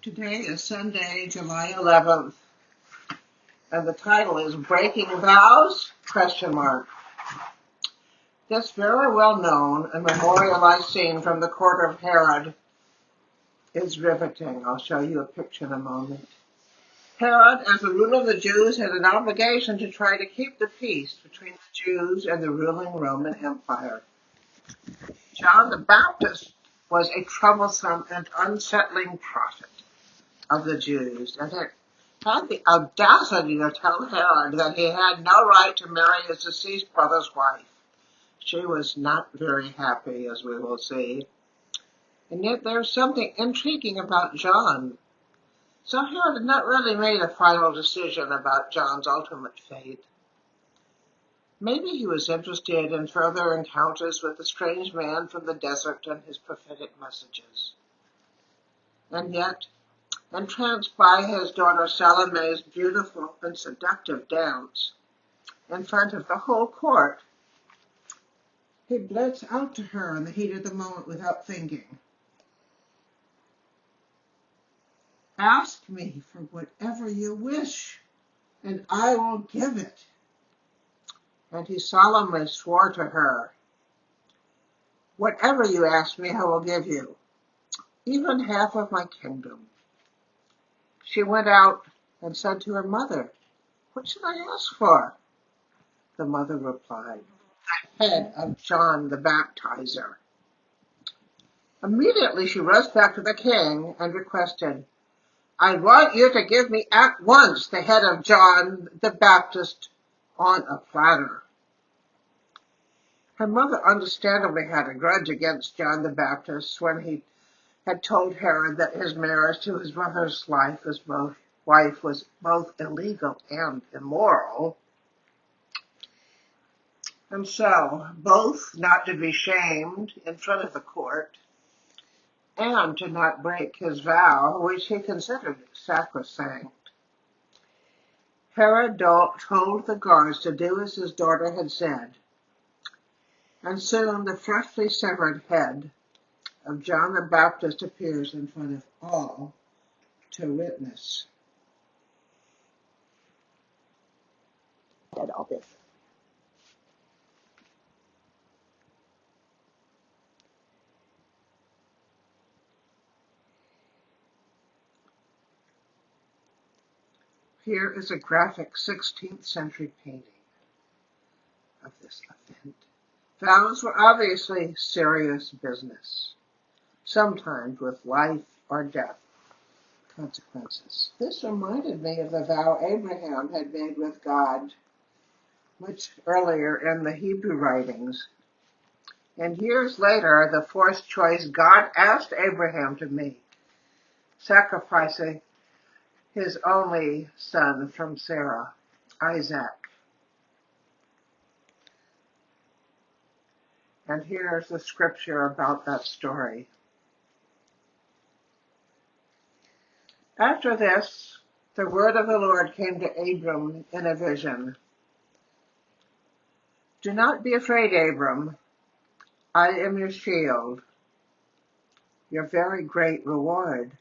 Today is Sunday, July 11th, and the title is Breaking Vows? This very well-known and memorialized scene from the court of Herod is riveting. I'll show you a picture in a moment. Herod, as the ruler of the Jews, had an obligation to try to keep the peace between the Jews and the ruling Roman Empire. John the Baptist was a troublesome and unsettling prophet of the Jews, and had the audacity to tell Herod that he had no right to marry his deceased brother's wife. She was not very happy, as we will see. And yet there's something intriguing about John. So Herod had not really made a final decision about John's ultimate fate. Maybe he was interested in further encounters with the strange man from the desert and his prophetic messages. And yet, entranced by his daughter Salome's beautiful and seductive dance in front of the whole court, he blurts out to her in the heat of the moment without thinking, "Ask me for whatever you wish, and I will give it." And he solemnly swore to her, "Whatever you ask me, I will give you, even half of my kingdom." She went out and said to her mother, "What should I ask for?" The mother replied, "The head of John the Baptizer." Immediately she rose back to the king and requested, "I want you to give me at once the head of John the Baptist on a platter." Her mother understandably had a grudge against John the Baptist when he had told Herod that his marriage to his brother's wife was both illegal and immoral. And so, both not to be shamed in front of the court and to not break his vow, which he considered sacrosanct, Herod told the guards to do as his daughter had said, and soon the freshly severed head of John the Baptist appears in front of all to witness. All this. Here is a graphic 16th century painting of this event. Vows were obviously serious business, sometimes with life or death consequences. This reminded me of the vow Abraham had made with God much earlier in the Hebrew writings. And years later, the fourth choice God asked Abraham to make, sacrificing his only son from Sarah, Isaac. And here's the scripture about that story. After this, the word of the Lord came to Abram in a vision. "Do not be afraid, Abram. I am your shield, your very great reward."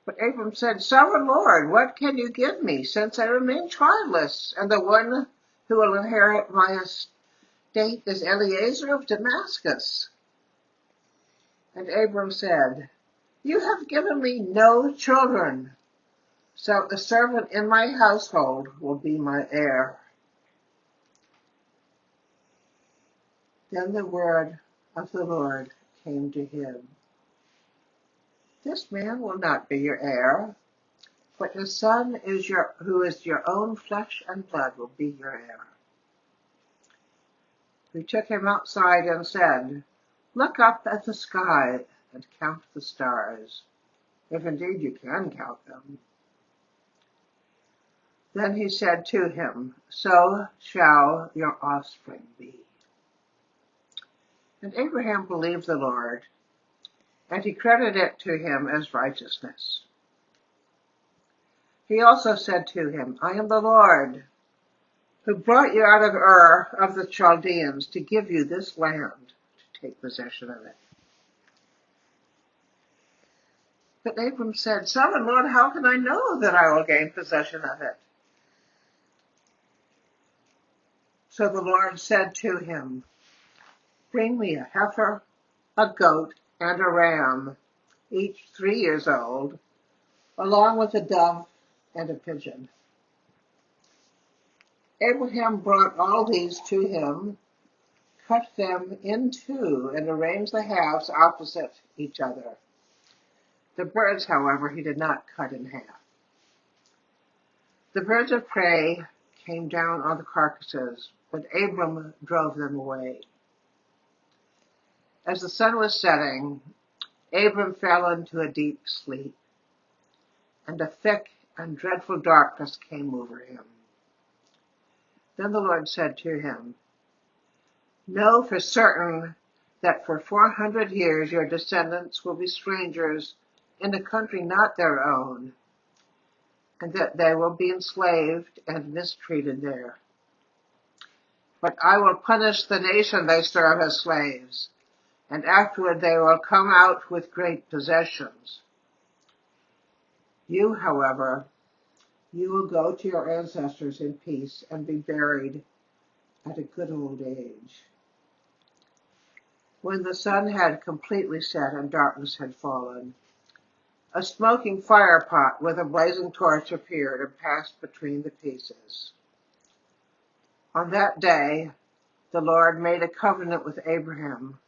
But Abram said, "Sovereign Lord, what can you give me, since I remain childless, and the one who will inherit my estate is Eliezer of Damascus?" And Abram said, "You have given me no children, so the servant in my household will be my heir." Then the word of the Lord came to him. "This man will not be your heir, but his son who is your own flesh and blood will be your heir." He took him outside and said, "Look up at the sky and count the stars, if indeed you can count them." Then he said to him, "So shall your offspring be." And Abraham believed the Lord, and he credited it to him as righteousness. He also said to him, "I am the Lord, who brought you out of Ur of the Chaldeans to give you this land to take possession of it." But Abram said, Sovereign Lord, how can I know that I will gain possession of it? So the Lord said to him, Bring me a heifer, a goat, and a ram, each 3 years old, along with a dove and a pigeon. Abraham brought all these to him, cut them in two, and arranged the halves opposite each other. The birds, however, he did not cut in half. The birds of prey came down on the carcasses, but Abram drove them away. As the sun was setting, Abram fell into a deep sleep, and a thick and dreadful darkness came over him. Then the Lord said to him, Know for certain that for 400 years your descendants will be strangers in a country not their own, and that they will be enslaved and mistreated there. But I will punish the nation they serve as slaves, and afterward they will come out with great possessions. You, however, you will go to your ancestors in peace and be buried at a good old age. When the sun had completely set and darkness had fallen, a smoking firepot with a blazing torch appeared and passed between the pieces. On that day, the Lord made a covenant with Abraham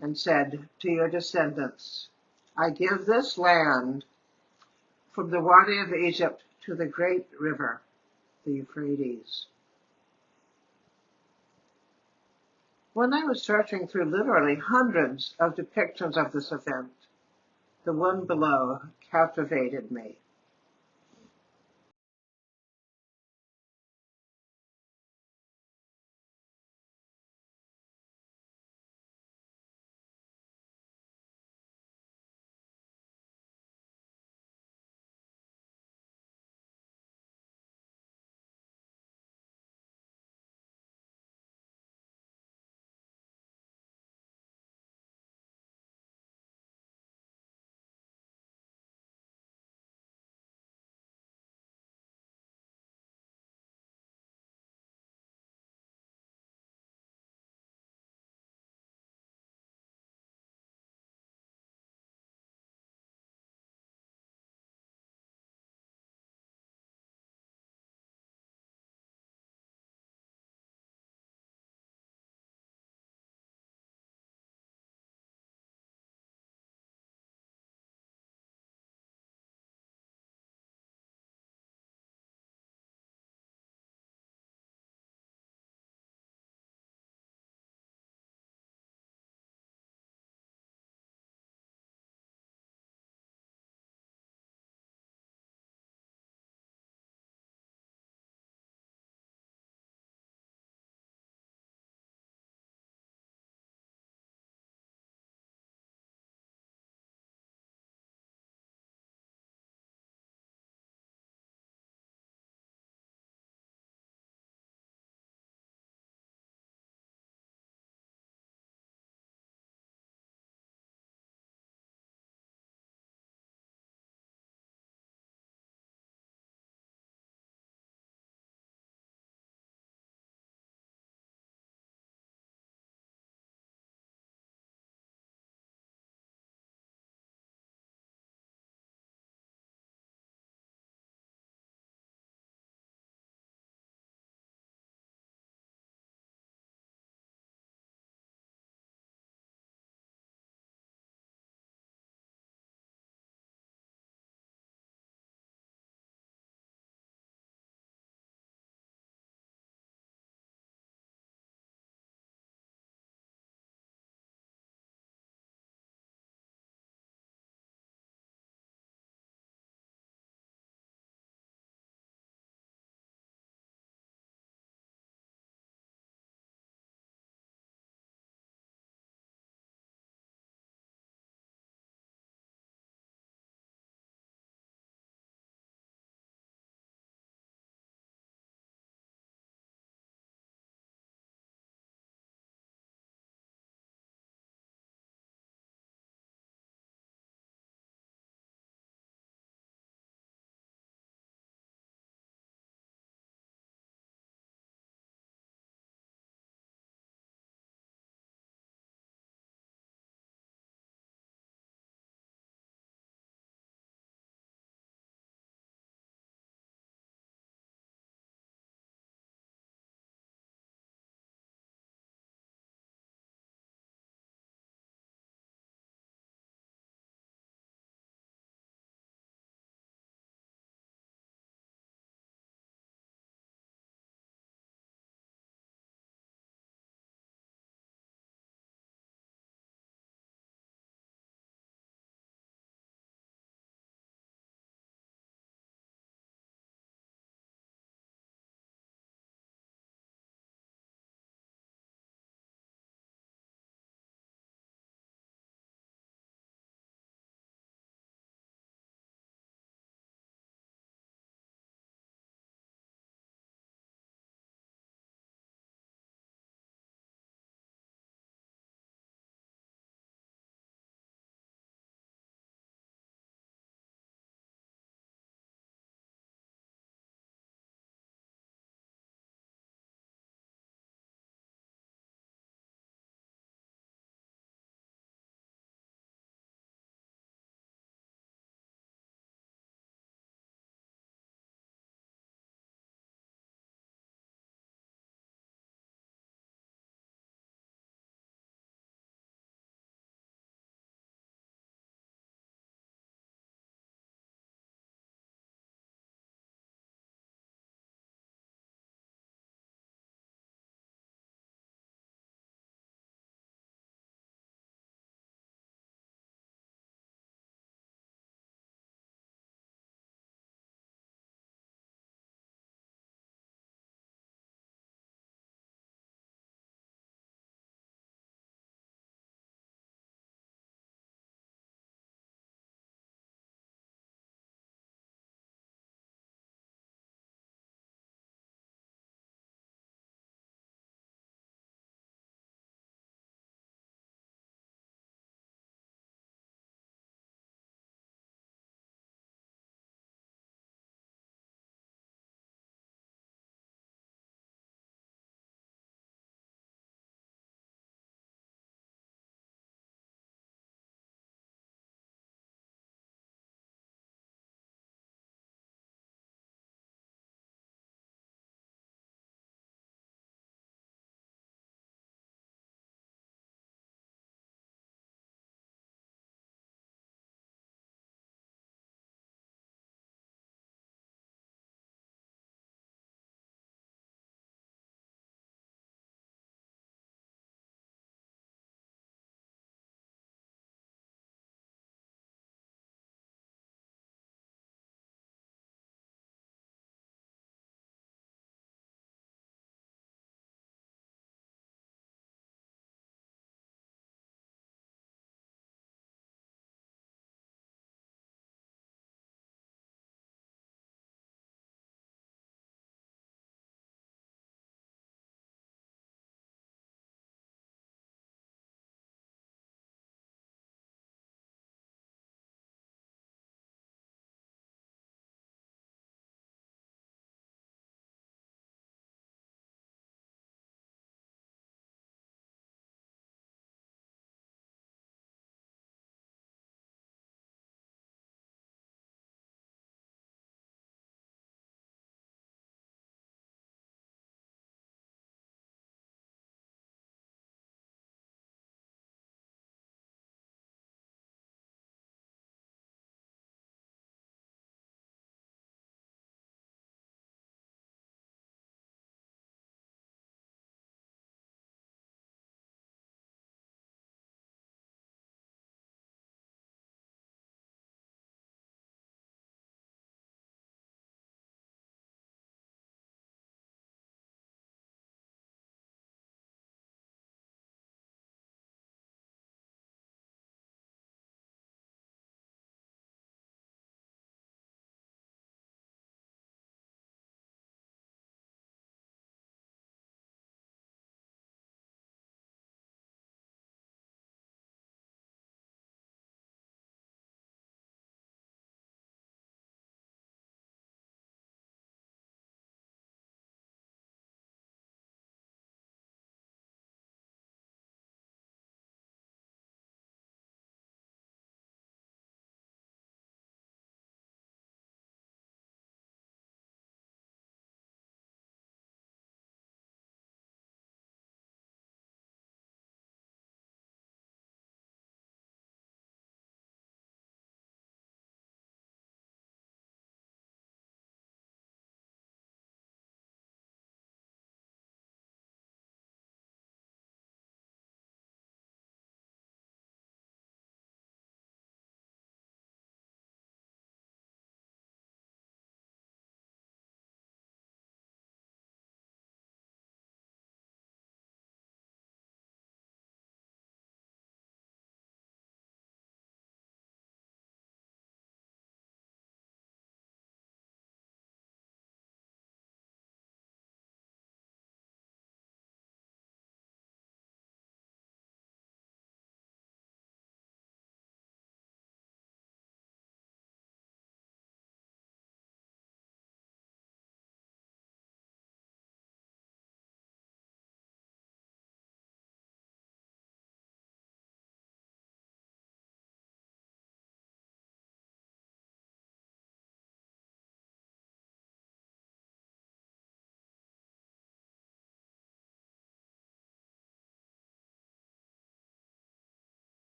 and said to your descendants, I give this land from the Wadi of Egypt to the great river, the Euphrates. When I was searching through literally hundreds of depictions of this event, the one below captivated me.